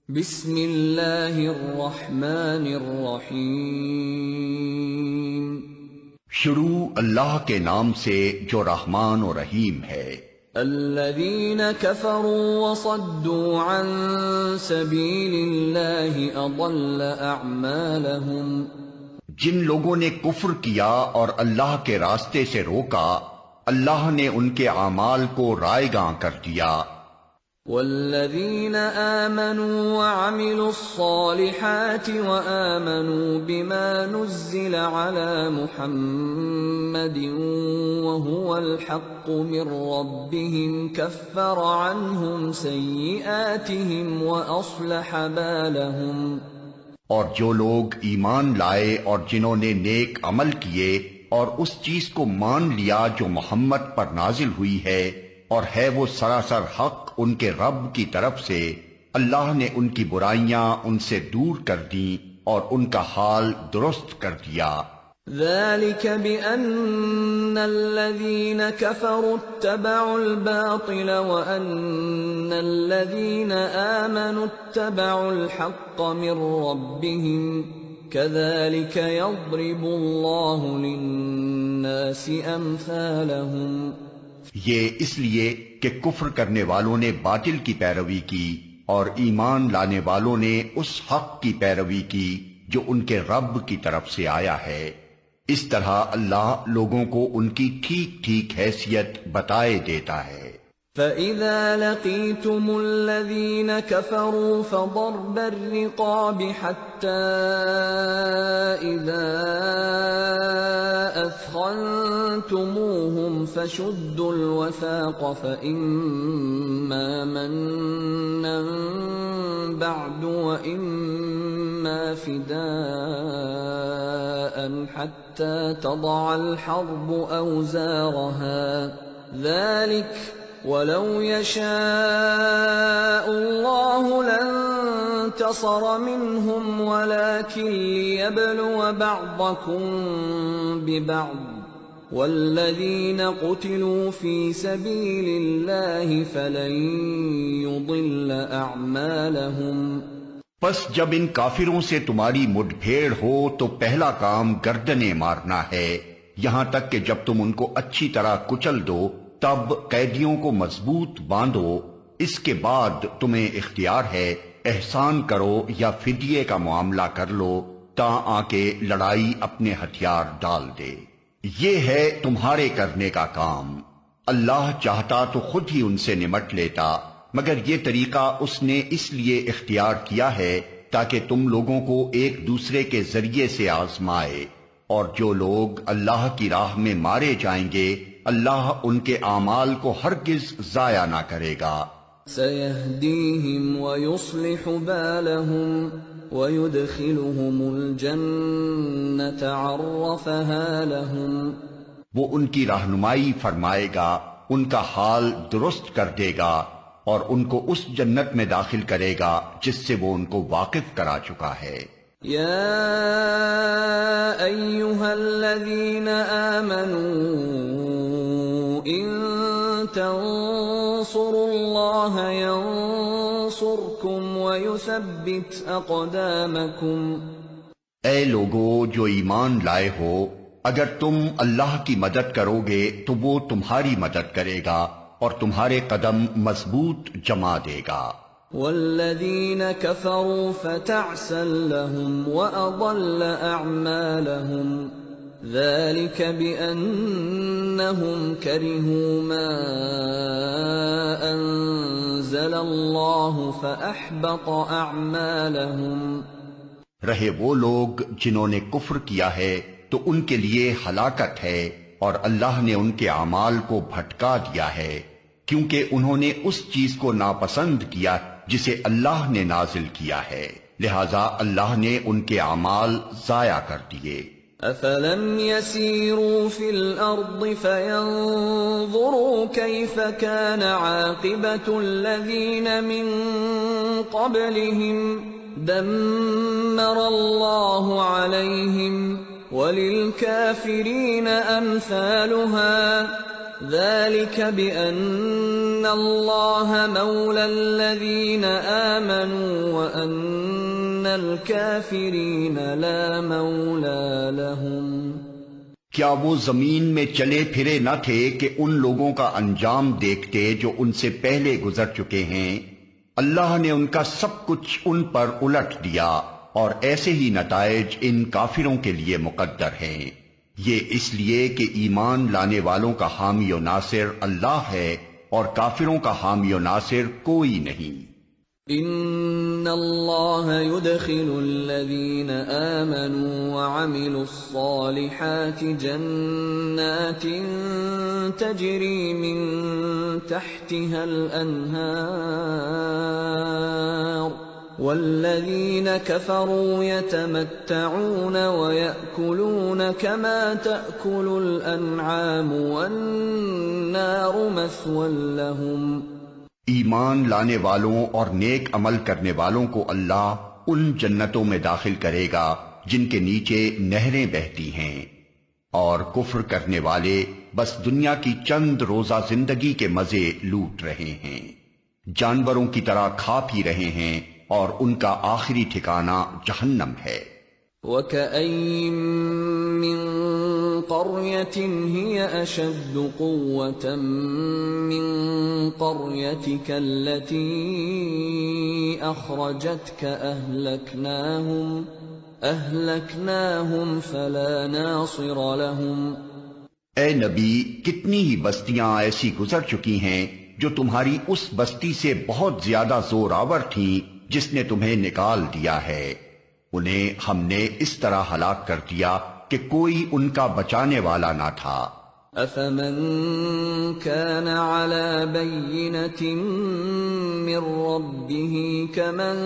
بسم اللہ الرحمن الرحیم۔ شروع اللہ کے نام سے جو رحمان و رحیم ہے۔ الذین کفروا وصدوا عن سبیل اللہ اضل اعمالہم، جن لوگوں نے کفر کیا اور اللہ کے راستے سے روکا، اللہ نے ان کے اعمال کو رائیگاں کر دیا۔ والذین آمنوا وعملوا الصالحات وآمنوا بما نزل على محمد وهو الحق من ربهم كفر عنهم سیئاتهم وأصلح بالهم۔ اور جو لوگ ایمان لائے اور جنہوں نے نیک عمل کیے اور اس چیز کو مان لیا جو محمد پر نازل ہوئی ہے اور ہے وہ سراسر حق ان کے رب کی طرف سے، اللہ نے ان کی برائیاں ان سے دور کر دیں اور ان کا حال درست کر دیا۔ ذلك بأن الذين كفروا اتبعوا الباطل وأن الذين آمنوا اتبعوا الحق من ربهم كذلك يضرب الله للناس أمثالهم۔ یہ اس لیے کہ کفر کرنے والوں نے باطل کی پیروی کی اور ایمان لانے والوں نے اس حق کی پیروی کی جو ان کے رب کی طرف سے آیا ہے، اس طرح اللہ لوگوں کو ان کی ٹھیک ٹھیک حیثیت بتائے دیتا ہے۔ فَإِذَا لَقِيتُمُ الَّذِينَ كَفَرُوا فَضَرْبَ الرِّقَابِ حَتَّى إِذَا أَثْخَنْتُمُوهُمْ فَشُدُّوا الْوَثَاقَ فَإِمَّا مَنًّا بَعْدُ وَإِمَّا فِدَاءً حَتَّى تَضَعَ الْحَرْبُ أَوْزَارَهَا ذَلِكَ وَلَوْ يَشَاءُ اللَّهُ لَانتَصَرَ مِنْهُمْ وَلَكِنْ لِيَبْلُوَ بَعْضَكُمْ بِبَعْضٍ وَالَّذِينَ قُتِلُوا فِي سَبِيلِ اللَّهِ فَلَنْ يُضِلَّ أَعْمَالَهُمْ۔ پس جب ان کافروں سے تمہاری مڈ بھیڑ ہو تو پہلا کام گردنیں مارنا ہے، یہاں تک کہ جب تم ان کو اچھی طرح کچل دو تب قیدیوں کو مضبوط باندھو، اس کے بعد تمہیں اختیار ہے احسان کرو یا فدیے کا معاملہ کر لو تا آکے لڑائی اپنے ہتھیار ڈال دے۔ یہ ہے تمہارے کرنے کا کام، اللہ چاہتا تو خود ہی ان سے نمٹ لیتا، مگر یہ طریقہ اس نے اس لیے اختیار کیا ہے تاکہ تم لوگوں کو ایک دوسرے کے ذریعے سے آزمائے، اور جو لوگ اللہ کی راہ میں مارے جائیں گے اللہ ان کے اعمال کو ہرگز ضائع نہ کرے گا۔ سَيَهْدِيهِمْ وَيُصْلِحُ بَالَهُمْ وَيُدْخِلُهُمُ الْجَنَّةَ عَرَّفَهَا لَهُمْ۔ وہ ان کی رہنمائی فرمائے گا، ان کا حال درست کر دے گا اور ان کو اس جنت میں داخل کرے گا جس سے وہ ان کو واقف کرا چکا ہے۔ يا أيها الذين آمنوا إن تنصروا الله ينصركم ويثبت أقدامكم۔ اے لوگو جو ایمان لائے ہو، اگر تم اللہ کی مدد کرو گے تو وہ تمہاری مدد کرے گا اور تمہارے قدم مضبوط جما دے گا۔ والذین کفروا فتعسا لهم وأضل أعمالهم ذلك بأنهم كرهوا ما أنزل الله فأحبط أعمالهم۔ رہے وہ لوگ جنہوں نے کفر کیا ہے تو ان کے لیے ہلاکت ہے، اور اللہ نے ان کے اعمال کو بھٹکا دیا ہے کیونکہ انہوں نے اس چیز کو ناپسند کیا جسے اللہ نے نازل کیا ہے، لہذا اللہ نے ان کے اعمال ضائع کر دیے۔ افلم يسيروا في الارض فينظروا كيف كان عاقبة الذين من قبلهم دمر الله عليهم وللكافرين امثالها ذلك بأن الله مولى الذين آمنوا وأن الكافرين لا مولى لهم۔ کیا وہ زمین میں چلے پھرے نہ تھے کہ ان لوگوں کا انجام دیکھتے جو ان سے پہلے گزر چکے ہیں؟ اللہ نے ان کا سب کچھ ان پر الٹ دیا، اور ایسے ہی نتائج ان کافروں کے لیے مقدر ہیں۔ یہ اس لیے کہ ایمان لانے والوں کا حامی و ناصر اللہ ہے، اور کافروں کا حامی و ناصر کوئی نہیں۔ ان اللہ يدخل الذین آمنوا وعملوا الصالحات جنات تجری من تحتها الانہار والذین کفروا یتمتعون ویأکلون کما تأکل الانعام والنار مثوی لهم۔ ایمان لانے والوں اور نیک عمل کرنے والوں کو اللہ ان جنتوں میں داخل کرے گا جن کے نیچے نہریں بہتی ہیں، اور کفر کرنے والے بس دنیا کی چند روزہ زندگی کے مزے لوٹ رہے ہیں، جانوروں کی طرح کھا پی رہے ہیں، اور ان کا آخری ٹھکانہ جہنم ہے۔ وَكَأَيٍّ مِّن قَرْيَةٍ هِيَ أَشَدُّ قُوَّةً مِّن قَرْيَتِكَ الَّتِي أَخْرَجَتْكَ أَهْلَكْنَاهُمْ فَلَا نَاصِرَ لَهُمْ۔ اے نبی، کتنی ہی بستیاں ایسی گزر چکی ہیں جو تمہاری اس بستی سے بہت زیادہ زور آور تھیں جس نے تمہیں نکال دیا ہے، انہیں ہم نے اس طرح ہلاک کر دیا کہ کوئی ان کا بچانے والا نہ تھا۔ أَفَمَن كَانَ عَلَى بَيِّنَةٍ مِّن رَّبِّهِ كَمَن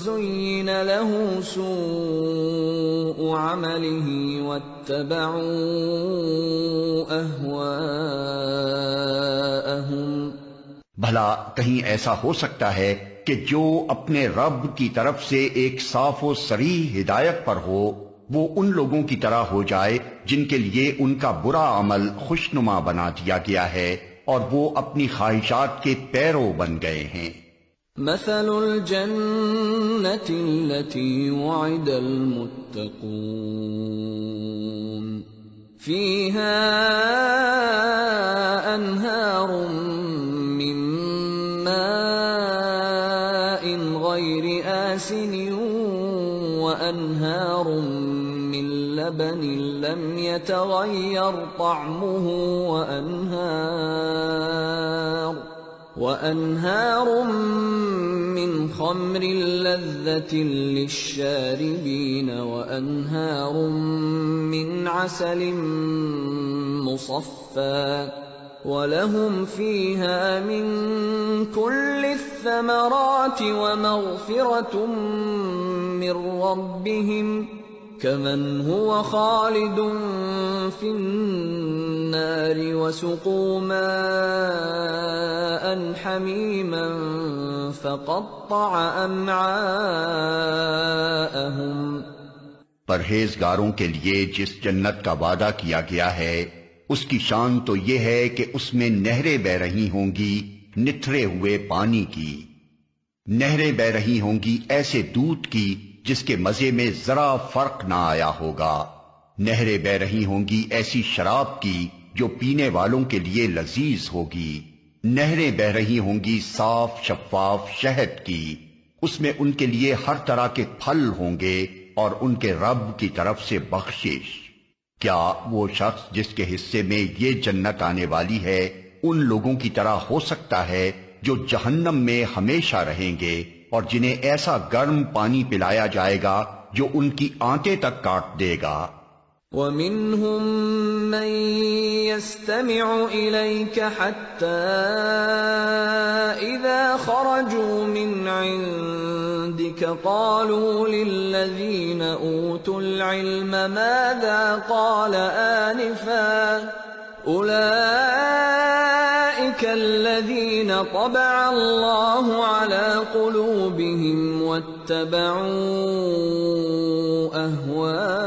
زُيِّنَ لَهُ سُوءُ عَمَلِهِ وَاتَّبَعُوا أَهْوَاءَهُمْ۔ بھلا کہیں ایسا ہو سکتا ہے کہ جو اپنے رب کی طرف سے ایک صاف و صریح ہدایت پر ہو وہ ان لوگوں کی طرح ہو جائے جن کے لیے ان کا برا عمل خوشنما بنا دیا گیا ہے اور وہ اپنی خواہشات کے پیرو بن گئے ہیں۔ مثل الجنة التي وعد المتقون فيها أنهار من ماء غير آسن وأنهار من لبن لم يتغير طعمه وأنهار من خمر لذة للشاربين وأنهار من عسل مصفى وَلَهُمْ فِيهَا مِن كُلِّ الثَّمَرَاتِ وَمَغْفِرَةٌ مِّن رَّبِّهِمْ كَمَنْ هُوَ خَالِدٌ فِي النَّارِ وَسُقُوا مَاءً حَمِيمًا فَقَطَّعَ أَمْعَاءَهُمْ۔ پرہیزگاروں کے لیے جس جنت کا وعدہ کیا گیا ہے اس کی شان تو یہ ہے کہ اس میں نہریں بہ رہی ہوں گی نتھرے ہوئے پانی کی، نہریں بہ رہی ہوں گی ایسے دودھ کی جس کے مزے میں ذرا فرق نہ آیا ہوگا، نہریں بہ رہی ہوں گی ایسی شراب کی جو پینے والوں کے لیے لذیذ ہوگی، نہریں بہ رہی ہوں گی صاف شفاف شہد کی، اس میں ان کے لیے ہر طرح کے پھل ہوں گے اور ان کے رب کی طرف سے بخشش۔ کیا وہ شخص جس کے حصے میں یہ جنت آنے والی ہے ان لوگوں کی طرح ہو سکتا ہے جو جہنم میں ہمیشہ رہیں گے اور جنہیں ایسا گرم پانی پلایا جائے گا جو ان کی آنتیں تک کاٹ دے گا؟ وَمِنْهُمْ مَنْ يَسْتَمِعُ إِلَيْكَ حَتَّى إِذَا خَرَجُوا مِنْ عِنْدِكَ قَالُوا لِلَّذِينَ أُوتُوا الْعِلْمَ مَاذَا قَالَ آنِفًا أُولَئِكَ الَّذِينَ طَبَعَ اللَّهُ عَلَى قُلُوبِهِمْ وَاتَّبَعُوا أَهْوَاءَهُمْ۔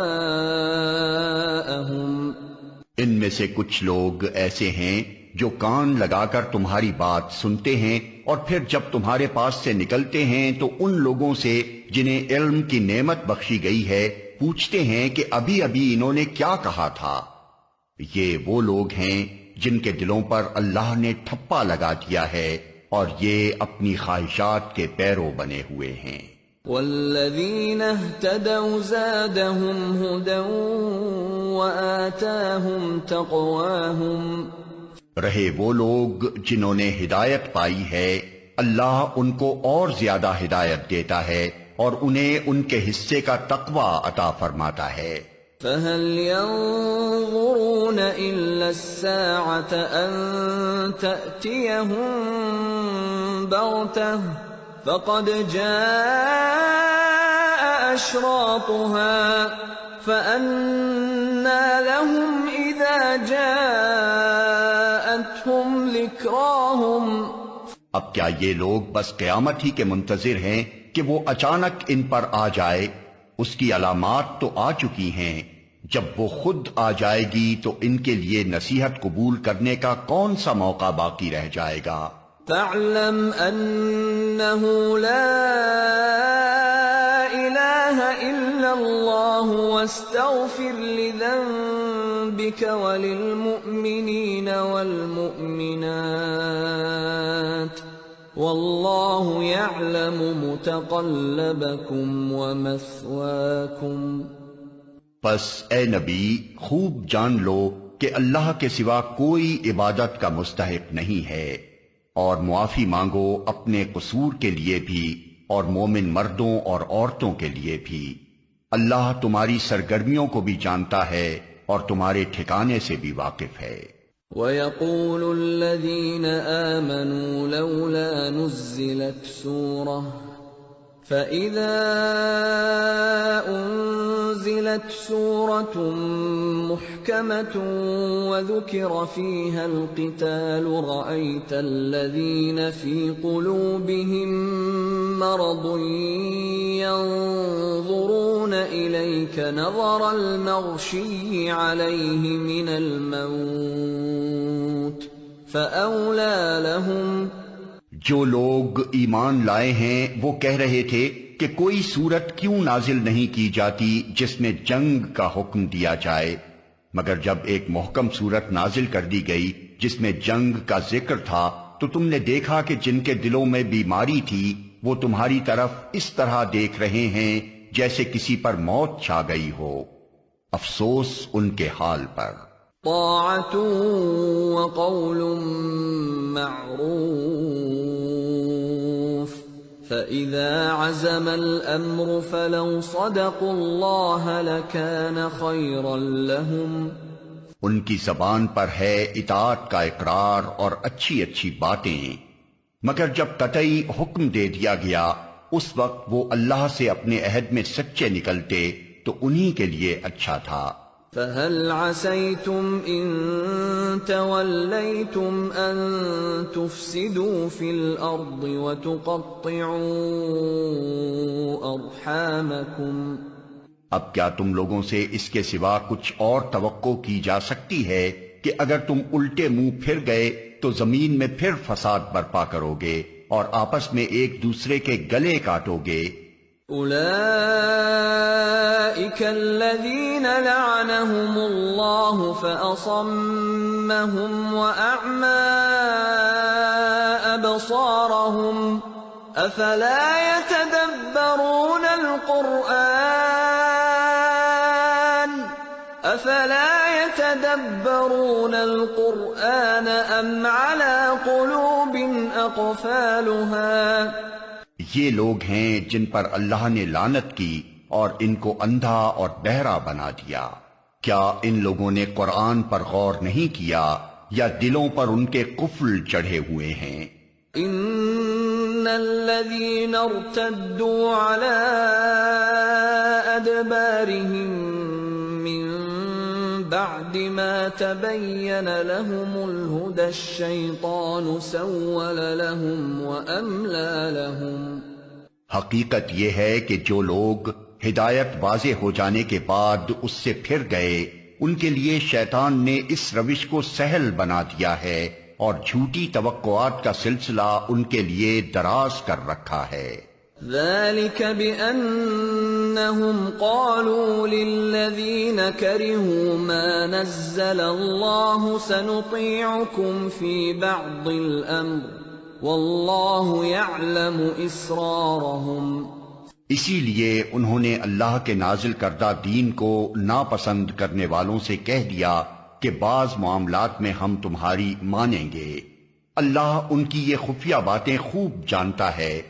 ان میں سے کچھ لوگ ایسے ہیں جو کان لگا کر تمہاری بات سنتے ہیں اور پھر جب تمہارے پاس سے نکلتے ہیں تو ان لوگوں سے جنہیں علم کی نعمت بخشی گئی ہے پوچھتے ہیں کہ ابھی ابھی انہوں نے کیا کہا تھا۔ یہ وہ لوگ ہیں جن کے دلوں پر اللہ نے ٹھپا لگا دیا ہے اور یہ اپنی خواہشات کے پیرو بنے ہوئے ہیں۔ والذین اہتدوا زادہم ہدی وآتاہم تقواہم، رہے وہ لوگ جنہوں نے ہدایت پائی ہے، اللہ ان کو اور زیادہ ہدایت دیتا ہے اور انہیں ان کے حصے کا تقوی عطا فرماتا ہے۔ فَهَلْ يَنظُرُونَ إِلَّا السَّاعَةَ أَن تَأْتِيَهُم بَغْتَةً فَقَدْ جَاءَ أَشْرَاطُهَا فَأَنَّىٰ لَهُمْ إِذَا جَاءَتْهُمْ ذِكْرَاهُمْ، اب کیا یہ لوگ بس قیامت ہی کے منتظر ہیں کہ وہ اچانک ان پر آ جائے؟ اس کی علامات تو آ چکی ہیں، جب وہ خود آ جائے گی تو ان کے لیے نصیحت قبول کرنے کا کون سا موقع باقی رہ جائے گا؟ فَاعْلَمْ أَنَّهُ لَا إِلَٰهَ إِلَّا اللَّهُ وَاسْتَغْفِرْ لِذَنبِكَ وَلِلْمُؤْمِنِينَ وَالْمُؤْمِنَاتِ وَاللَّهُ يَعْلَمُ مُتَقَلَّبَكُمْ وَمَثْوَاكُمْ۔ پس اے نبی خوب جان لو کہ اللہ کے سوا کوئی عبادت کا مستحق نہیں ہے، اور معافی مانگو اپنے قصور کے لیے بھی اور مومن مردوں اور عورتوں کے لیے بھی۔ اللہ تمہاری سرگرمیوں کو بھی جانتا ہے اور تمہارے ٹھکانے سے بھی واقف ہے۔ وَيَقُولُ الَّذِينَ آمَنُوا لَوْلَا نُزِّلَتْ سُورَةٌ فَإِذَا أُنزِلَتْ سُورَةٌ مُحْكَمَةٌ وَذُكِرَ فِيهَا الْقِتَالُ رَأَيْتَ الَّذِينَ فِي قُلُوبِهِم مَّرَضٌ يَنظُرُونَ إِلَيْكَ نَظَرَ الْمَغْشِيِّ عَلَيْهِ مِنَ الْمَوْتِ فَأَوْلَىٰ لَهُمْ۔ جو لوگ ایمان لائے ہیں وہ کہہ رہے تھے کہ کوئی سورت کیوں نازل نہیں کی جاتی جس میں جنگ کا حکم دیا جائے، مگر جب ایک محکم سورت نازل کر دی گئی جس میں جنگ کا ذکر تھا تو تم نے دیکھا کہ جن کے دلوں میں بیماری تھی وہ تمہاری طرف اس طرح دیکھ رہے ہیں جیسے کسی پر موت چھا گئی ہو۔ افسوس ان کے حال پر۔ طاعة وقول معروف فإذا عزم الأمر فلو صدقوا الله لكان خيرا لهم۔ ان کی زبان پر ہے اطاعت کا اقرار اور اچھی اچھی باتیں، مگر جب قطعی حکم دے دیا گیا اس وقت وہ اللہ سے اپنے عہد میں سچے نکلتے تو انہی کے لیے اچھا تھا۔ فَهَلْ عَسَيْتُمْ إِن تَوَلَّيْتُمْ أَن تُفْسِدُوا فِي الْأَرْضِ وَتُقَطِّعُوا أَرْحَامَكُمْ؟ اب کیا تم لوگوں سے اس کے سوا کچھ اور توقع کی جا سکتی ہے کہ اگر تم الٹے منہ پھر گئے تو زمین میں پھر فساد برپا کرو گے اور آپس میں ایک دوسرے کے گلے کاٹو گے؟ أولئك الذين لعنهم الله فأصمهم وأعمى أبصارهم أفلا يتدبرون القرآن أم على قلوب أقفالها؟ یہ لوگ ہیں جن پر اللہ نے لعنت کی اور ان کو اندھا اور بہرا بنا دیا۔ کیا ان لوگوں نے قرآن پر غور نہیں کیا یا دلوں پر ان کے قفل چڑھے ہوئے ہیں؟ ان الذين ارتدوا على ادبارهم من بعد ما تبين لهم الهدى الشيطان سول لهم واملى لهم۔ حقیقت یہ ہے کہ جو لوگ ہدایت واضح ہو جانے کے بعد اس سے پھر گئے ان کے لیے شیطان نے اس روش کو سہل بنا دیا ہے اور جھوٹی توقعات کا سلسلہ ان کے لیے دراز کر رکھا ہے۔ ذلك بأنهم قالوا للذين كرهوا ما نزل الله سنطيعكم في بعض الأمر والله يعلم إسرارهم۔ اسی لیے انہوں نے اللہ کے نازل کردہ دین کو ناپسند کرنے والوں سے کہہ دیا کہ بعض معاملات میں ہم تمہاری مانیں گے، اللہ ان کی یہ خفیہ باتیں خوب جانتا ہے۔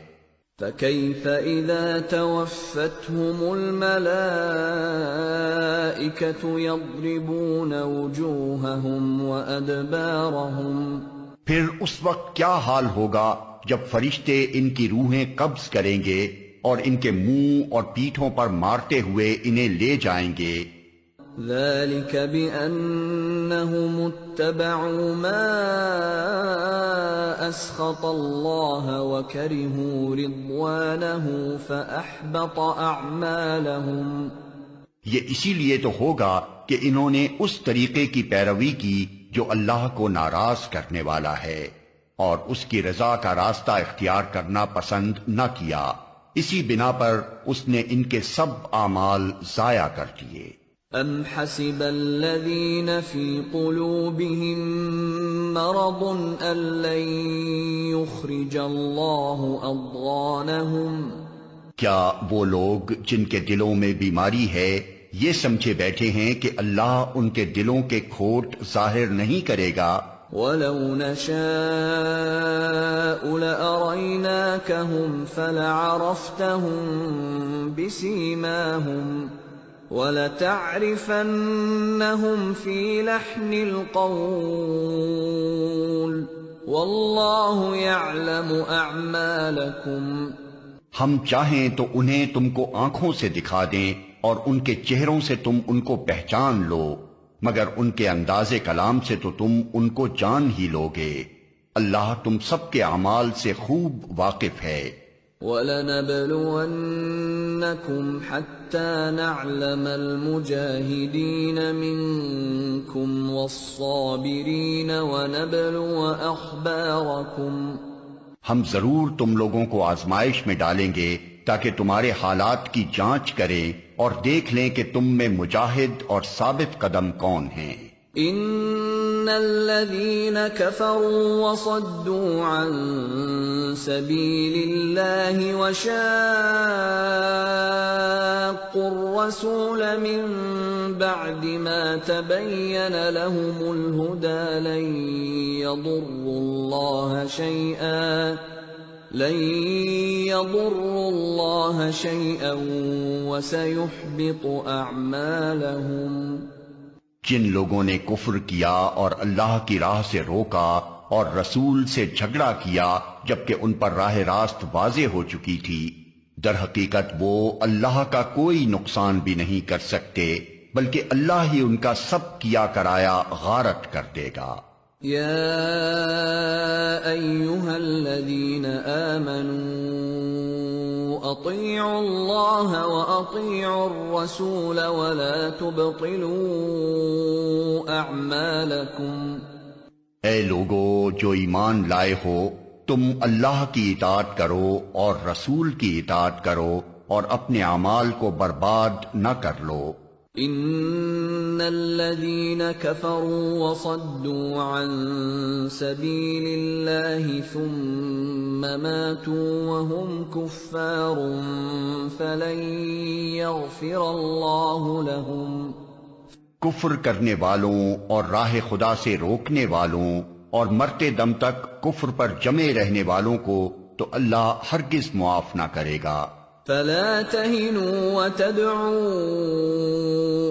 فَكَيْفَ إِذَا تَوَفَّتْهُمُ الْمَلَائِكَةُ يَضْرِبُونَ وُجُوهَهُمْ وَأَدْبَارَهُمْ، پھر اس وقت کیا حال ہوگا جب فرشتے ان کی روحیں قبض کریں گے اور ان کے منہ اور پیٹھوں پر مارتے ہوئے انہیں لے جائیں گے۔ ذلك بأنهم اتبعوا ما أسخط الله وكرهوا رضوانه فأحبط أعمالهم، یہ اسی لیے تو ہوگا کہ انہوں نے اس طریقے کی پیروی کی جو اللہ کو ناراض کرنے والا ہے اور اس کی رضا کا راستہ اختیار کرنا پسند نہ کیا، اسی بنا پر اس نے ان کے سب اعمال ضائع کر دیے۔ ام حسب الذين في قلوبهم مرض ان لن يخرج الله اضغانهم، کیا وہ لوگ جن کے دلوں میں بیماری ہے یہ سمجھے بیٹھے ہیں کہ اللہ ان کے دلوں کے کھوٹ ظاہر نہیں کرے گا؟ وَلَوْ نَشَاءُ لَأَرَيْنَاكَهُمْ فَلَعَرَفْتَهُمْ بِسِيمَاهُمْ وَلَتَعْرِفَنَّهُمْ فِي لَحْنِ الْقَوْلِ وَاللَّهُ يَعْلَمُ أَعْمَالَكُمْ۔ ہم چاہیں تو انہیں تم کو آنکھوں سے دکھا دیں اور ان کے چہروں سے تم ان کو پہچان لو، مگر ان کے انداز کلام سے تو تم ان کو جان ہی لوگے، اللہ تم سب کے اعمال سے خوب واقف ہے۔ وَلَنَبْلُوَنَّكُمْ حَتَّى نَعْلَمَ الْمُجَاهِدِينَ مِنكُمْ وَالصَّابِرِينَ وَنَبْلُوَ أَخْبَارَكُمْ، ہم ضرور تم لوگوں کو آزمائش میں ڈالیں گے تاکہ تمہارے حالات کی جانچ کریں اور دیکھ لیں کہ تم میں مجاہد اور ثابت قدم کون ہیں۔ ان الذين كفروا وصدوا عن سبيل الله وشاقوا الرسول من بعد ما تبين لهم الهدى لن يضروا الله شيئا وسيحبط اعمالهم۔ جن لوگوں نے کفر کیا اور اللہ کی راہ سے روکا اور رسول سے جھگڑا کیا جبکہ ان پر راہ راست واضح ہو چکی تھی، در حقیقت وہ اللہ کا کوئی نقصان بھی نہیں کر سکتے بلکہ اللہ ہی ان کا سب کیا کرایا غارت کر دے گا۔ یا ایھا الذین آمنوا اطیعوا اللہ واطیعوا الرسول ولا تبطلوا اعمالکم۔ اے لوگو جو ایمان لائے ہو، تم اللہ کی اطاعت کرو اور رسول کی اطاعت کرو اور اپنے اعمال کو برباد نہ کر لو۔ ان الذين كفروا وصدوا عن سبيل الله ثم ماتوا وهم كفار فلن يغفر الله لهم۔ کفر کرنے والوں اور راہ خدا سے روکنے والوں اور مرتے دم تک کفر پر جمے رہنے والوں کو تو اللہ ہرگز معاف نہ کرے گا۔ فلا تهنوا وتدعوا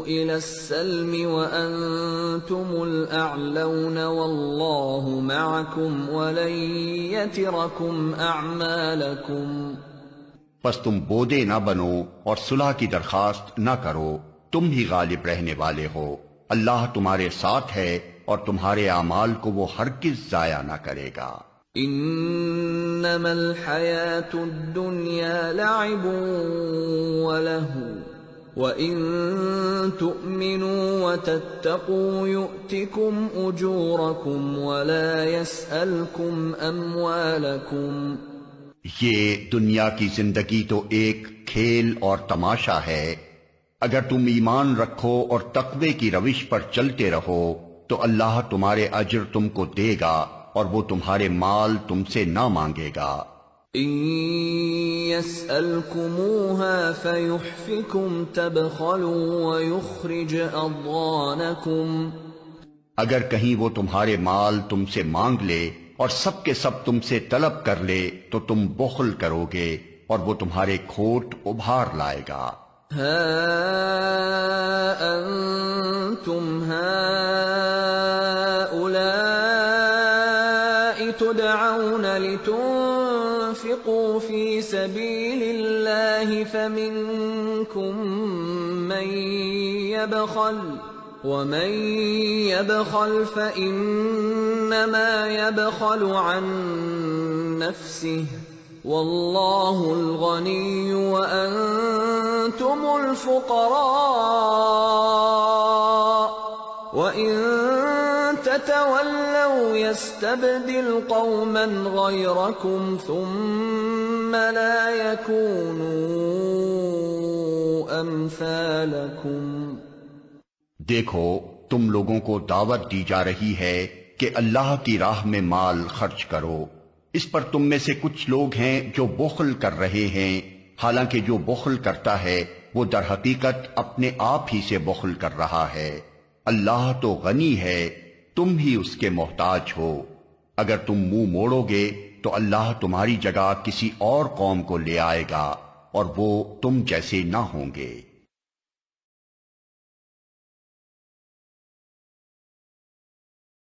إلى السلم وأنتم الأعلون والله معكم ولن يتركم أعمالكم۔ پس تم بودے نہ بنو اور صلح کی درخواست نہ کرو، تم ہی غالب رہنے والے ہو، اللہ تمہارے ساتھ ہے اور تمہارے اعمال کو وہ ہرگز ضائع نہ کرے گا۔ انما الحیاة الدنیا لعب ولہو وَإِن تُؤْمِنُوا وَتَتَّقُوا يُؤْتِكُمْ أُجُورَكُمْ وَلَا يَسْأَلْكُمْ أَمْوَالَكُمْ۔ یہ دنیا کی زندگی تو ایک کھیل اور تماشا ہے، اگر تم ایمان رکھو اور تقوی کی روش پر چلتے رہو تو اللہ تمہارے اجر تم کو دے گا اور وہ تمہارے مال تم سے نہ مانگے گا۔ إِن يَسْأَلْكُمُوهَا فَيُحْفِكُمْ تَبْخَلُوا وَيُخْرِجْ أَضْغَانَكُمْ۔ اگر کہیں وہ تمہارے مال تم سے مانگ لے اور سب کے سب تم سے طلب کر لے تو تم بخل کرو گے اور وہ تمہارے کھوٹ ابھار لائے گا۔ ہَا أَنْتُمْ هَؤُلَاءِ تُدْعَوْنَ لِتُنْفِقُوا فِي سَبِيلِ اللَّهِ فَمِنْكُمْ مَنْ يَبْخَلُ وَمَنْ يَبْخَلْ فَإِنَّمَا يَبْخَلُ عَنْ نَفْسِهِ وَاللَّهُ الْغَنِيُّ وَأَنْتُمُ الْفُقَرَاءُ وَإِن تَتَوَلَّوْا يَسْتَبْدِلْ قَوْمًا غَيْرَكُمْ ثُمَّ لَا يَكُونُوا أَمْثَالَكُمْ۔ دیکھو تم لوگوں کو دعوت دی جا رہی ہے کہ اللہ کی راہ میں مال خرچ کرو، اس پر تم میں سے کچھ لوگ ہیں جو بخل کر رہے ہیں، حالانکہ جو بخل کرتا ہے وہ در حقیقت اپنے آپ ہی سے بخل کر رہا ہے۔ اللہ تو غنی ہے، تم ہی اس کے محتاج ہو۔ اگر تم منہ موڑو گے تو اللہ تمہاری جگہ کسی اور قوم کو لے آئے گا اور وہ تم جیسے نہ ہوں گے۔